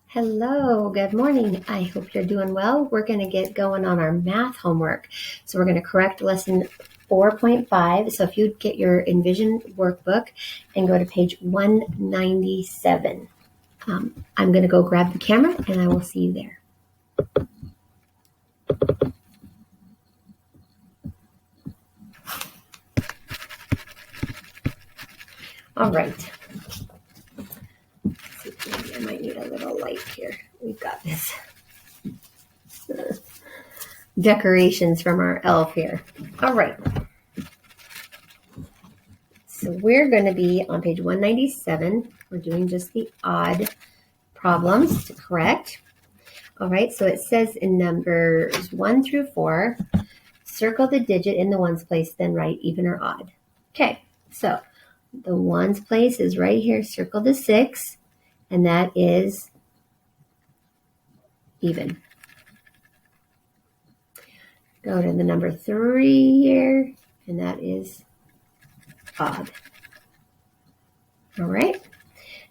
Hello, good morning. I hope you're doing well. We're going to get going on our math homework. So we're going to correct lesson 4.5. So if you'd get your enVision workbook and go to page 197. I'm going to go grab the camera and I will see you there. All right. Let's see, maybe I might need a little light here. We've got this decorations from our elf here. All right. So we're going to be on page 197. We're doing just the odd problems to correct. All right, so it says in numbers 1 through 4, circle the digit in the ones place, then write even or odd. Okay, so the ones place is right here. Circle the 6, and that is even. Go to the number 3 here, and that is odd. All right.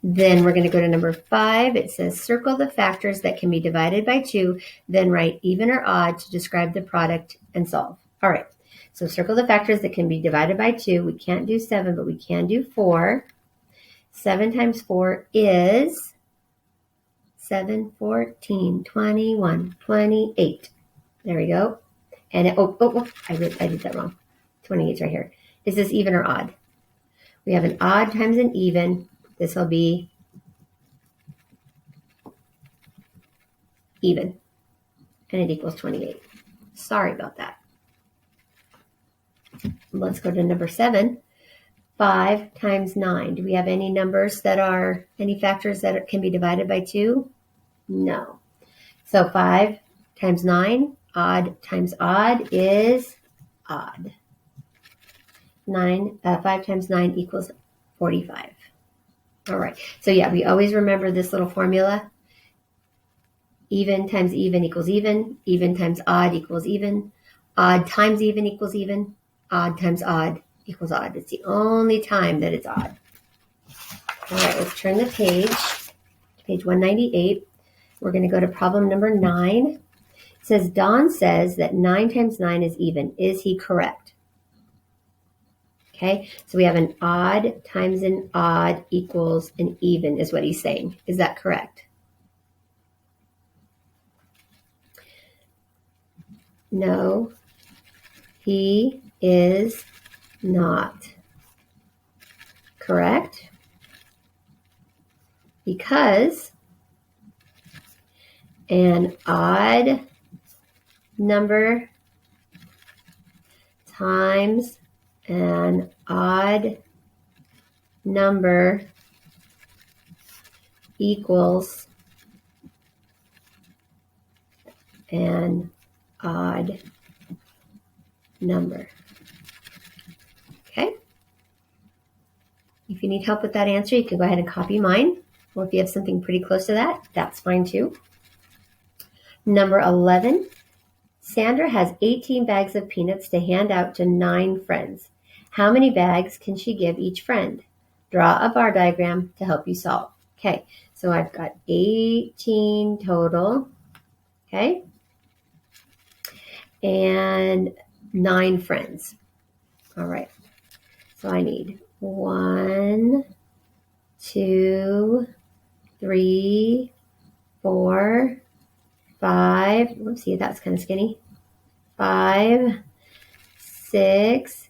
Then we're going to go to number 5. It says circle the factors that can be divided by 2, then write even or odd to describe the product and solve. All right. So circle the factors that can be divided by 2. We can't do 7, but we can do 4. 7 times 4 is 7, 14, 21, 28. There we go. And I did that wrong. 28 is right here. Is this even or odd? We have an odd times an even. This will be even, and it equals 28. Sorry about that. Let's go to number 7. 5 times 9. Do we have any numbers that are, any factors that can be divided by 2? No. So 5 times 9, odd times odd is odd. 5 times 9 equals 45. All right, so yeah, we always remember this little formula. Even times even equals even times odd equals even, odd times even equals even, odd times odd equals odd. It's the only time that it's odd. All right, let's turn the page to page 198. We're going to go to problem number 9. It says, Don says that 9 times 9 is even. Is he correct? Okay, so we have an odd times an odd equals an even is what he's saying. Is that correct? No, he is not correct because an odd number times an odd number equals an odd number. Okay. If you need help with that answer, you can go ahead and copy mine. Or if you have something pretty close to that, that's fine too. Number 11. Sandra has 18 bags of peanuts to hand out to 9 friends. How many bags can she give each friend? Draw a bar diagram to help you solve. Okay, so I've got 18 total. Okay, and 9 friends. All right, so I need 1, 2, 3, 4, 5. Whoopsie, that's kind of skinny. 5, 6,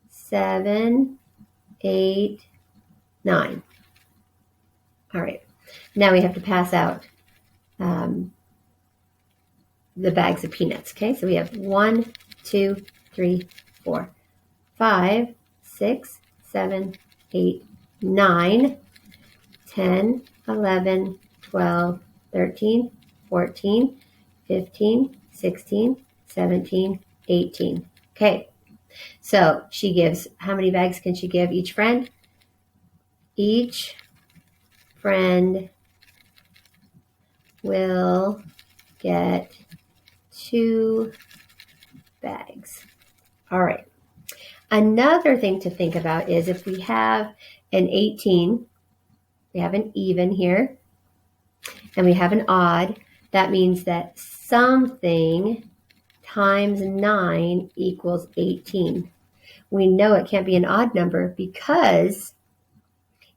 7, 8, 9. All right. Now we have to pass out the bags of peanuts. Okay, so we have 1, 2, 3, 4, 5, 6, 7, 8, 9, 10, 11, 12, 13, 14, 15, 16, 17, 18. Okay, so she gives, how many bags can she give each friend? Each friend will get 2 bags. All right. Another thing to think about is if we have an 18, we have an even here, and we have an odd, that means that something times 9 equals 18. We know it can't be an odd number because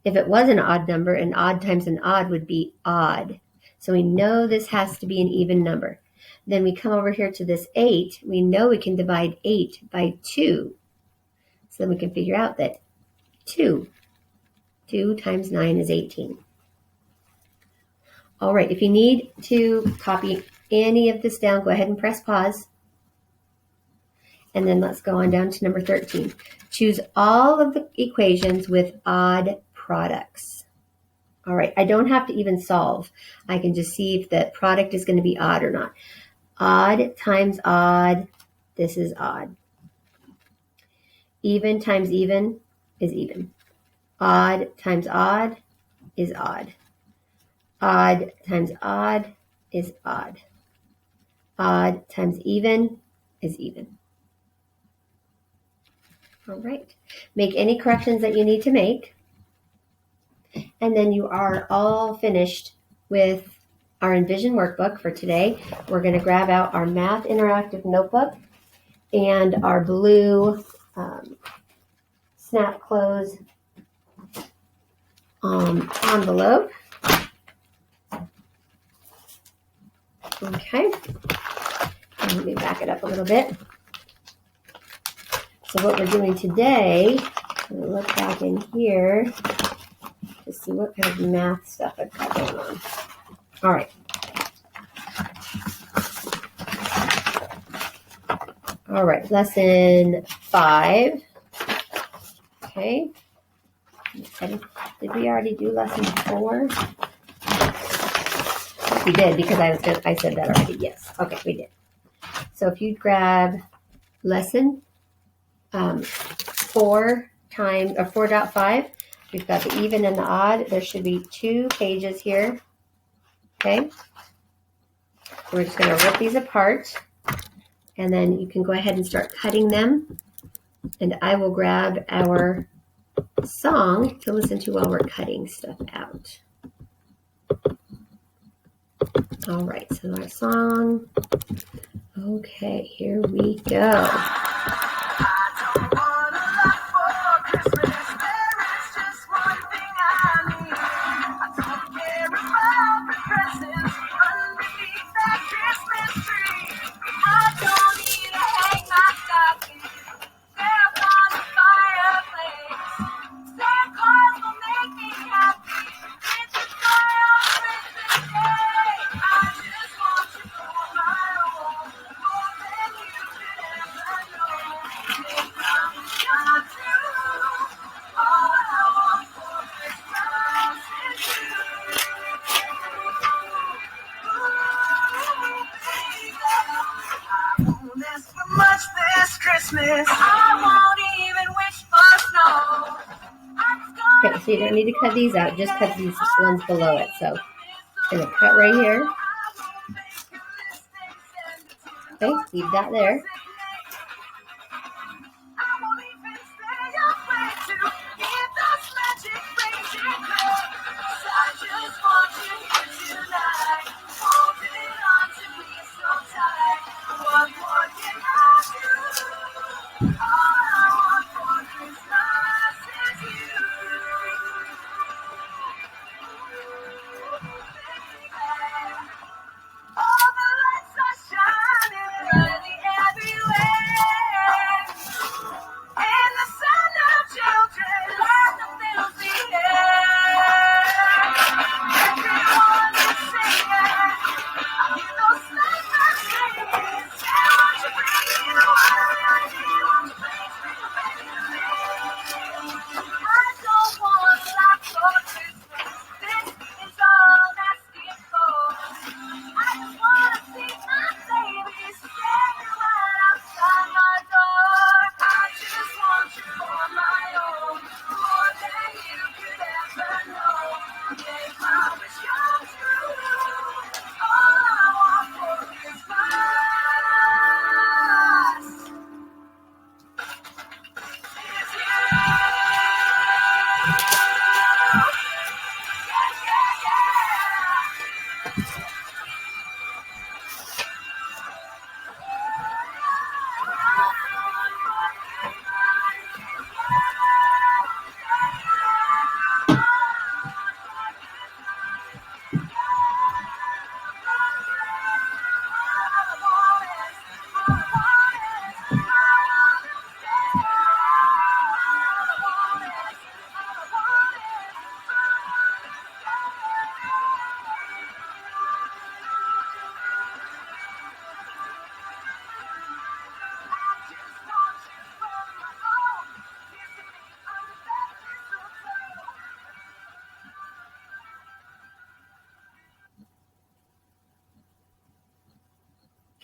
if it was an odd number, an odd times an odd would be odd. So we know this has to be an even number. Then we come over here to this 8. We know we can divide 8 by 2. So then we can figure out that 2 times 9 is 18. All right, if you need to copy any of this down, go ahead and press pause. And then let's go on down to number 13. Choose all of the equations with odd products. All right, I don't have to even solve. I can just see if the product is going to be odd or not. Odd times odd, this is odd. Even times even is even. Odd times odd is odd. Odd times odd is odd. Odd times even is even. All right. Make any corrections that you need to make. And then you are all finished with our enVision workbook for today. We're going to grab out our math interactive notebook and our blue snap close envelope. Okay. And let me back it up a little bit. So what we're doing today, I'm going to look back in here to see what kind of math stuff I've got going on. All right. All right, lesson 5. Okay. Did we already do lesson 4? We did because I said that already. Yes. Okay, we did. So if you grab lesson 4.5, we've got the even and the odd. There should be 2 pages here. Okay. We're just going to rip these apart, and then you can go ahead and start cutting them. And I will grab our song to listen to while we're cutting stuff out. All right, so our song. Okay, here we go. Christmas, I won't even wish for snow. Okay, so you don't need to cut these out, just cut these ones below it. So I'm going to cut right here. Okay, leave that there.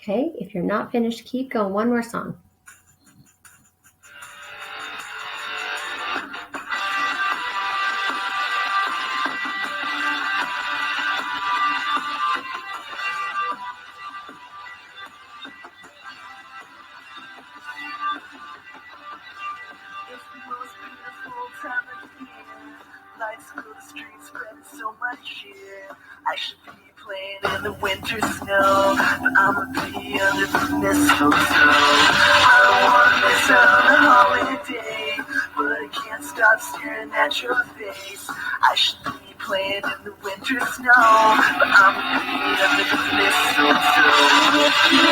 Okay, if you're not finished, keep going. One more song. It's the most beautiful time of year. Lights fill the streets, spreading so much cheer. I should be playing in the winter snow, but I'ma be under the mistletoe. I don't wanna miss out on the holiday, but I can't stop staring at your face. I should be playing in the winter snow, but I'ma be under the mistletoe. With you,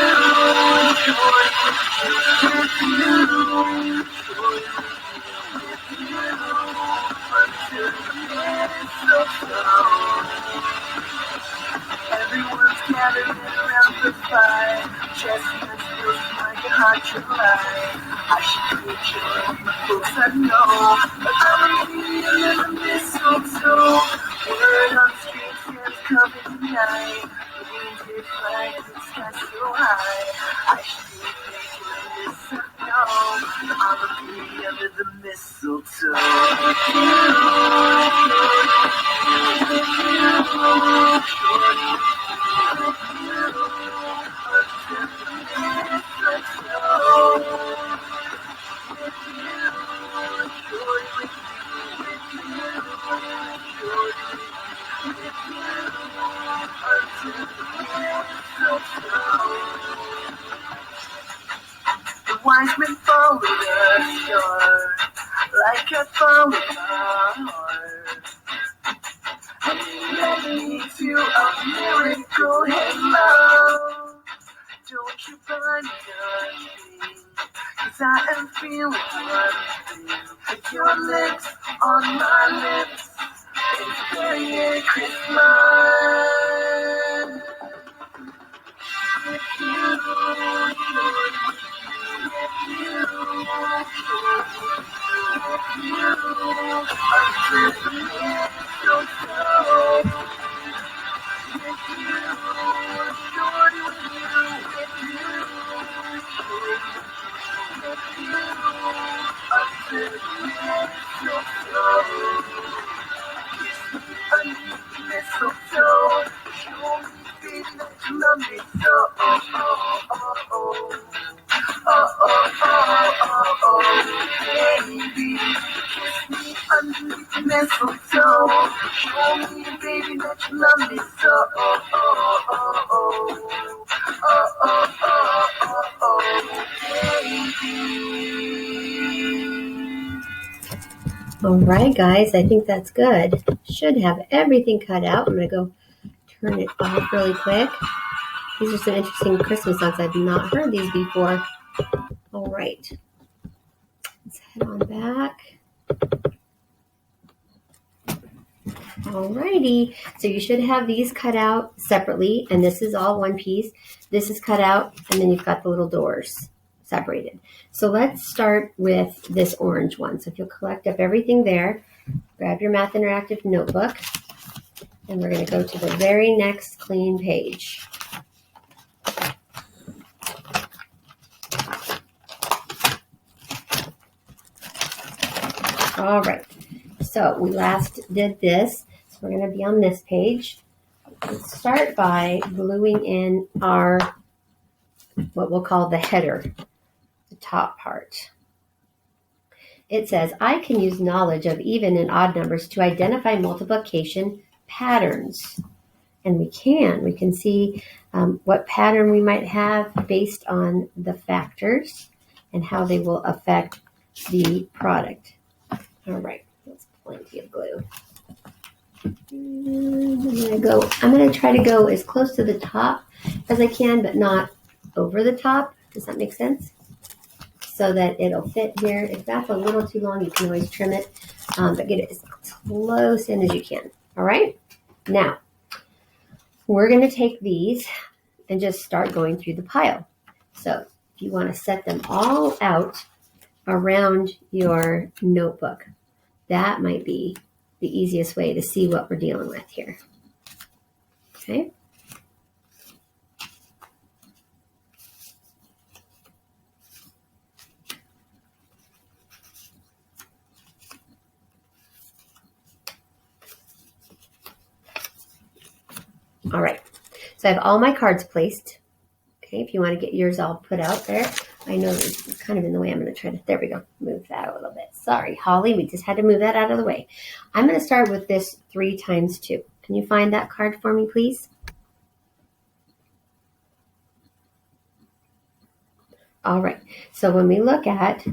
everyone's gathering around the fire. Chestnuts roasting like a hot July. I should be enjoying the folks I know, but I'm a under the mistletoe. Word on the street says coming tonight. The winds they fly and the sky so high. I should be thinking this I know. I'ma be under the mistletoe. The wise men follow the shore, like I followed my heart. And it led me to a miracle hello. Don't you find me nothing, 'cause I am feeling one thing. Your lips on my lips, it's Merry Christmas. With you, mistletoe. Show me, baby, that you love me so. All right, guys, I think that's good. Should have everything cut out. I'm going to go turn it off really quick. These are some interesting Christmas songs. I've not heard these before. All right. Let's head on back. Alrighty, so you should have these cut out separately, and this is all one piece. This is cut out, and then you've got the little doors separated. So let's start with this orange one. So if you'll collect up everything there, grab your Math Interactive notebook, and we're going to go to the very next clean page. All right, so we last did this. So we're going to be on this page. Let's start by gluing in our, what we'll call the header, the top part. It says, I can use knowledge of even and odd numbers to identify multiplication patterns. And we can see what pattern we might have based on the factors and how they will affect the product. All right, that's plenty of glue. I'm going to try to go as close to the top as I can, but not over the top. Does that make sense? So that it'll fit here. If that's a little too long, you can always trim it, but get it as close in as you can. All right? Now, we're going to take these and just start going through the pile. So if you want to set them all out around your notebook, that might be the easiest way to see what we're dealing with here. Okay. All right. So I have all my cards placed. Okay, if you want to get yours all put out there. I know it's kind of in the way. I'm going to try to, there we go, move that a little bit. Sorry, Holly, we just had to move that out of the way. I'm going to start with this 3 times 2. Can you find that card for me, please? All right, so when we look at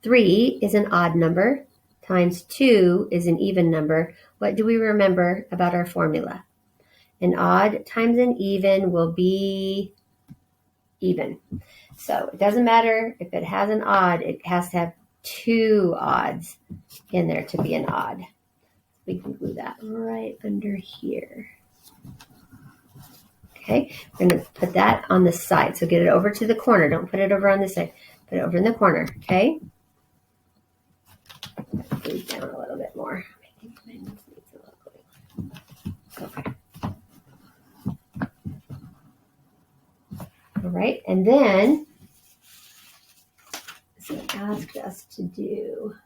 3 is an odd number, times 2 is an even number. What do we remember about our formula? An odd times an even will be even. So it doesn't matter if it has an odd, it has to have 2 odds in there to be an odd. We can glue that right under here. Okay, we're going to put that on the side. So get it over to the corner. Don't put it over on this side. Put it over in the corner, okay? Glue it down a little bit more. I think mine needs a little glue. Okay. All right, and then, so it asked us to do,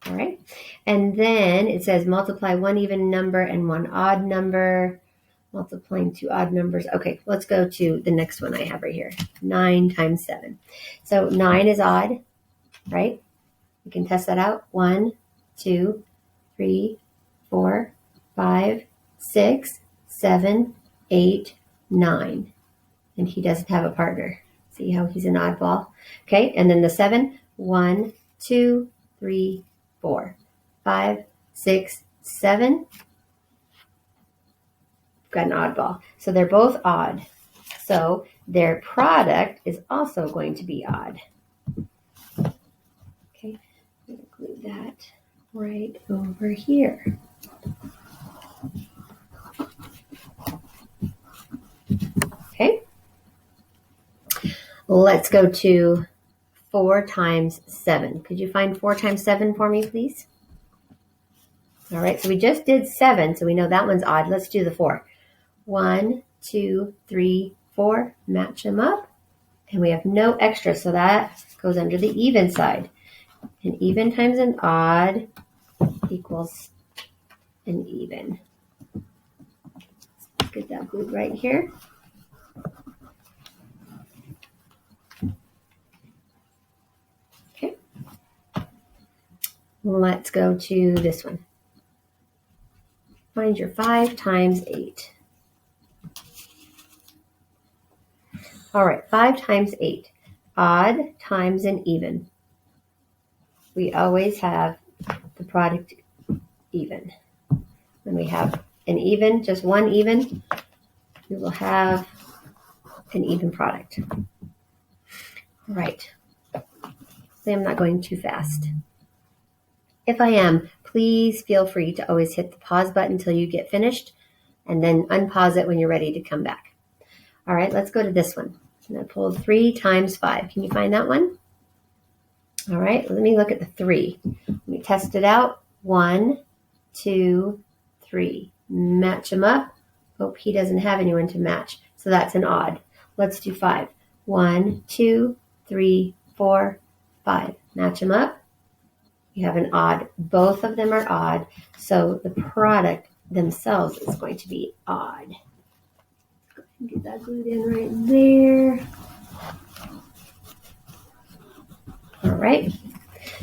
all right, and then it says multiply 1 even number and 1 odd number, multiplying 2 odd numbers. Okay, let's go to the next one I have right here, 9 times 7. So 9 is odd, right? You can test that out. 1, 2, 3, 4, 5, 6, 7, 8, 9. And he doesn't have a partner. See how he's an oddball? Okay, and then the 7, 1, 2, 3, 4, 5, 6, 7. Got an oddball. So they're both odd. So their product is also going to be odd. Okay, I'm going to glue that right over here. Okay. Let's go to 4 times 7. Could you find 4 times 7 for me, please? All right, so we just did 7, so we know that one's odd. Let's do the 4. 1, 2, 3, 4. Match them up. And we have no extra, so that goes under the even side. An even times an odd equals an even. Let's get that glued right here. Okay. Let's go to this one. Find your 5 times 8. All right, 5 times 8. Odd times an even. We always have the product even. When we have an even, just one even, we will have an even product. All right. I'm not going too fast. If I am, please feel free to always hit the pause button until you get finished and then unpause it when you're ready to come back. All right, let's go to this one. I'm going to pull 3 times 5. Can you find that one? All right, let me look at the 3. Let me test it out. 1, 2, 3. Match them up. Hope he doesn't have anyone to match. So that's an odd. Let's do 5. 1, 2, 3, 4, 5. Match them up. You have an odd. Both of them are odd. So the product themselves is going to be odd. Go ahead and get that glued in right there. All right.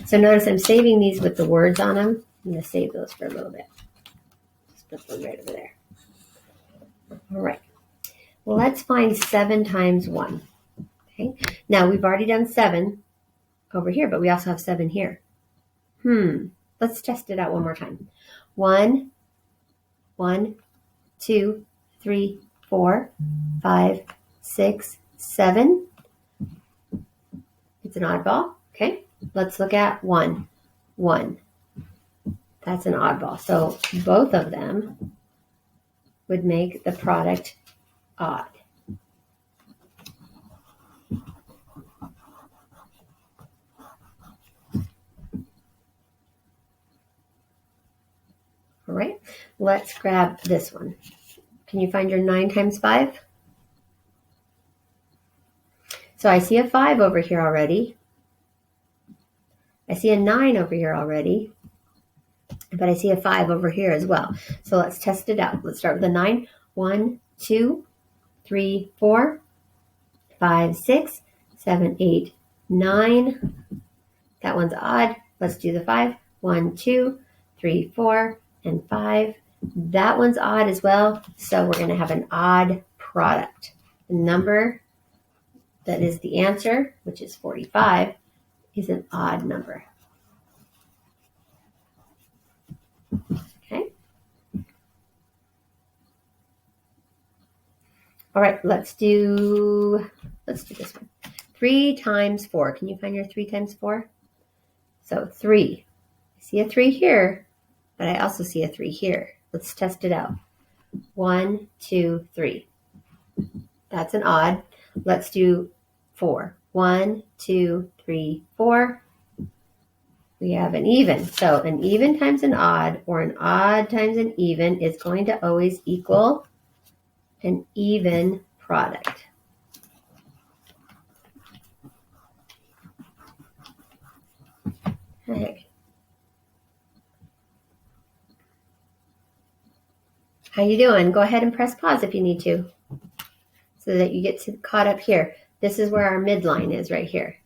So notice I'm saving these with the words on them. I'm going to save those for a little bit. Just put them right over there. All right. Well, let's find 7 times 1. Okay. Now, we've already done 7 over here, but we also have 7 here. Let's test it out one more time. 1, 2, 3, 4, 5, 6, 7. It's an oddball. Okay. Let's look at 1. 1. That's an oddball. So both of them would make the product odd. All right, let's grab this one. Can you find your 9 times 5? So I see a 5 over here already. I see a 9 over here already. but I see a 5 over here as well. So let's test it out. Let's start with a 9. 1, 2, 3, 4, 5, 6, 7, 8, 9. That one's odd. Let's do the 5. 1, 2, 3, 4, and 5. That one's odd as well. So we're going to have an odd product. The number that is the answer, which is 45, is an odd number. Okay. All right, let's do this one. 3 times 4. Can you find your 3 times 4? So 3. I see a 3 here, but I also see a 3 here. Let's test it out. 1, 2, 3. That's an odd. Let's do 4. 1, 2, 3, 4. We have an even. So an even times an odd, or an odd times an even, is going to always equal an even product. Okay. How you doing? Go ahead and press pause if you need to, so that you get caught up here. This is where our midline is right here.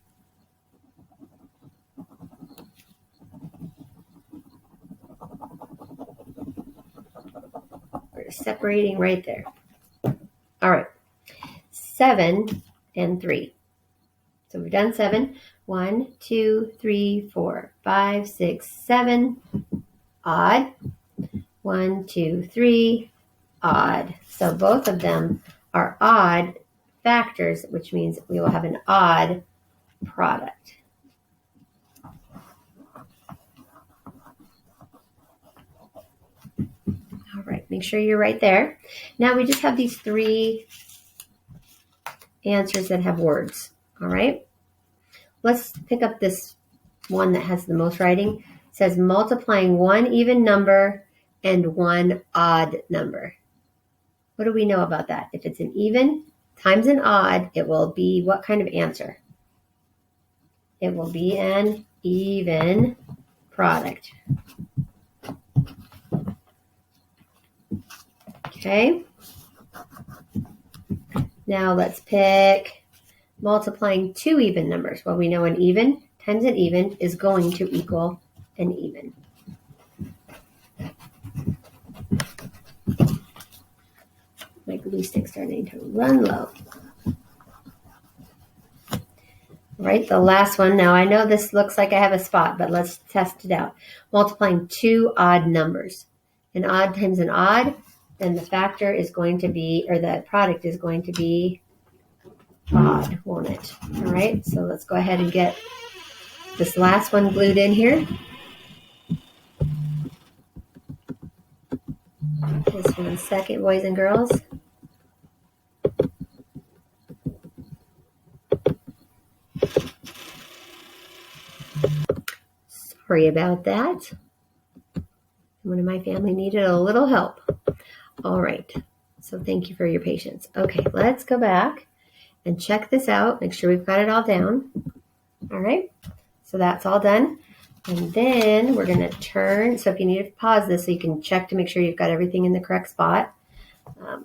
We're separating right there. All right. 7 and 3. So we've done 7. 1, 2, 3, 4, 5, 6, 7. Odd. 1, 2, 3. Odd. So both of them are odd factors, which means we will have an odd product. All right, make sure you're right there. Now we just have these 3 answers that have words. All right, let's pick up this one that has the most writing. It says multiplying 1 even number and 1 odd number. What do we know about that? If it's an even times an odd, it will be what kind of answer? It will be an even product. Okay. Now let's pick multiplying 2 even numbers. Well, we know an even times an even is going to equal an even. My glue stick's starting to run low. All right, the last one. Now I know this looks like I have a spot, but let's test it out. Multiplying 2 odd numbers. An odd times an odd, then the factor is going to be, or the product is going to be odd, won't it? All right, so let's go ahead and get this last one glued in here. Just 1 second, boys and girls. Sorry about that. One of my family needed a little help. All right, so thank you for your patience. Okay, let's go back and check this out. Make sure we've got it all down. All right, so that's all done. And then we're going to turn. So if you need to pause this so you can check to make sure you've got everything in the correct spot. I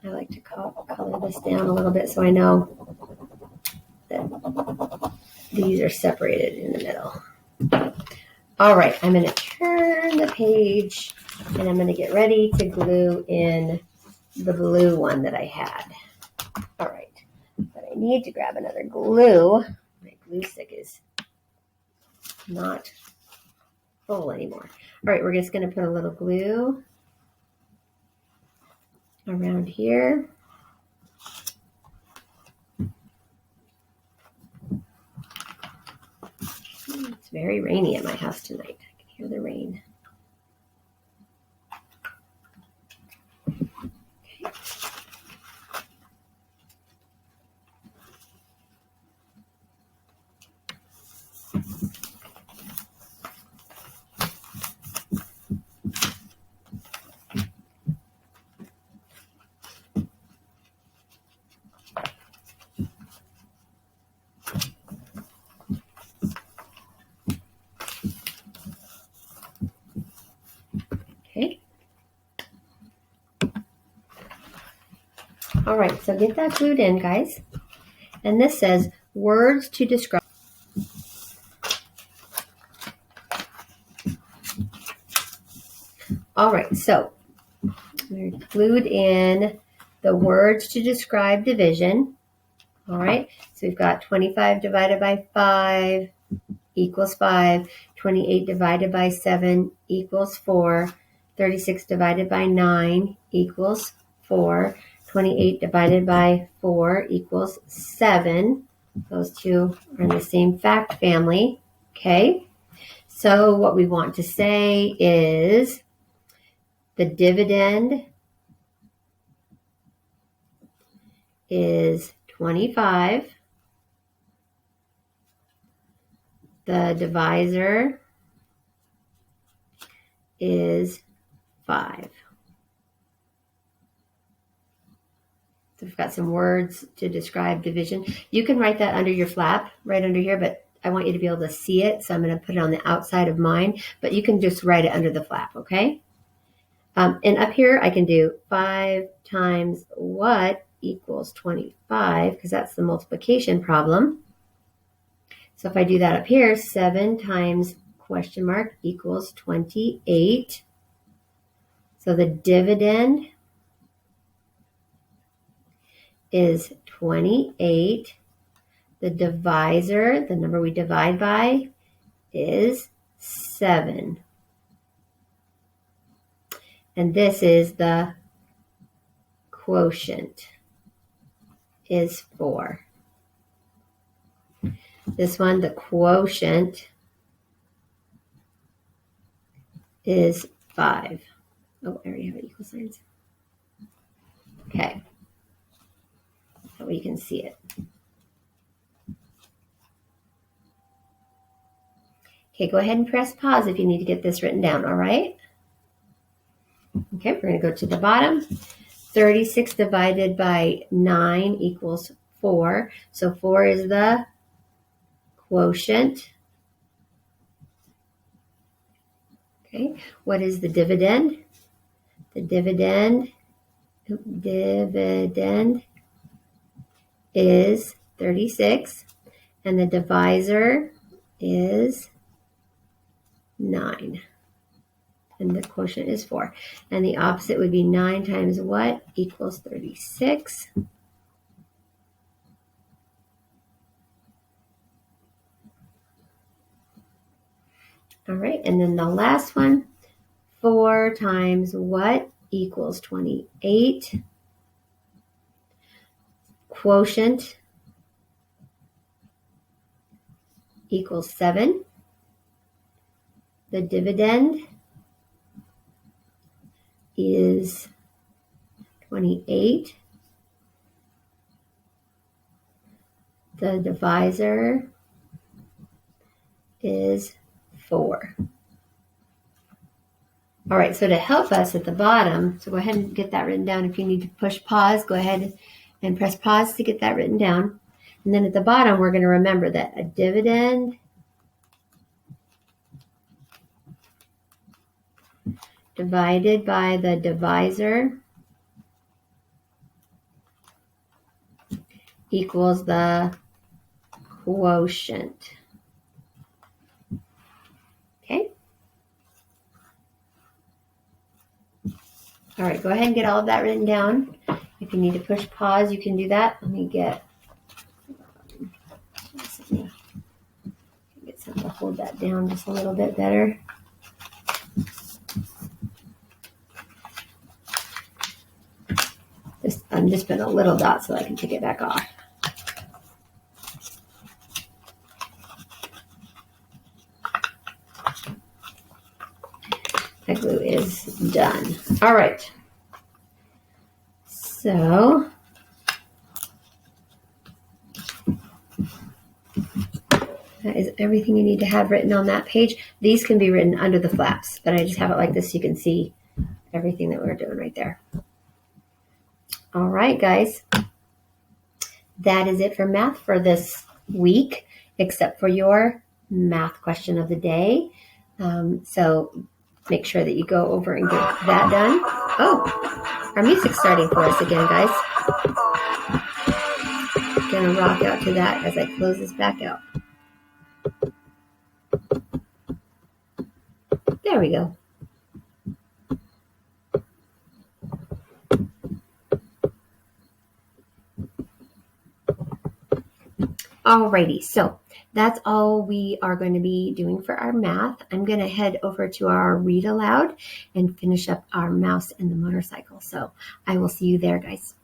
like to color this down a little bit so I know that these are separated in the middle. All right, I'm going to turn the page and I'm going to get ready to glue in the blue one that I had. All right, but I need to grab another glue. My glue stick is not full anymore. All right, we're just going to put a little glue around here. It's very rainy at my house tonight. I can hear the rain. Okay. All right, so get that glued in, guys. And this says words to describe. All right, so we're glued in the words to describe division. All right, so we've got 25 divided by 5 equals 5. 28 divided by 7 equals 4. 36 divided by 9 equals 4. 28 divided by 4 equals 7. Those two are in the same fact family. Okay, so what we want to say is the dividend is 25. The divisor is 5. So we've got some words to describe division. You can write that under your flap, right under here, but I want you to be able to see it, so I'm going to put it on the outside of mine, but you can just write it under the flap, okay? And up here, I can do 5 times what equals 25, because that's the multiplication problem. So if I do that up here, 7 times question mark equals 28. So the dividend is 28. The divisor, the number we divide by, is 7. And this is the quotient, is 4. This one, the quotient, is 5. Oh, I already have equal signs. Okay. That way you can see it. Okay, go ahead and press pause if you need to get this written down, all right? Okay, we're going to go to the bottom. 36 divided by 9 equals 4. So 4 is the quotient. Okay, what is the dividend? The dividend is 36, and the divisor is 9. And the quotient is 4. And the opposite would be 9 times what equals 36. All right, and then the last one, 4 times what equals 28. Quotient equals 7. The dividend is 28. The divisor is 4. All right, so to help us at the bottom, so go ahead and get that written down. If you need to push pause, go ahead and press pause to get that written down. And then at the bottom, we're going to remember that a dividend divided by the divisor equals the quotient. Okay? All right, go ahead and get all of that written down. If you need to push pause, you can do that. Let me get something to hold that down just a little bit better. I'm just putting a little dot so I can take it back off. That glue is done. All right. So that is everything you need to have written on that page. These can be written under the flaps, but I just have it like this so you can see everything that we're doing right there. All right, guys. That is it for math for this week, except for your math question of the day. So make sure that you go over and get that done. Oh, our music's starting for us again, guys. going to rock out to that as I close this back out. There we go. Alrighty, so that's all we are going to be doing for our math. I'm going to head over to our read aloud and finish up our mouse and the motorcycle. So I will see you there, guys.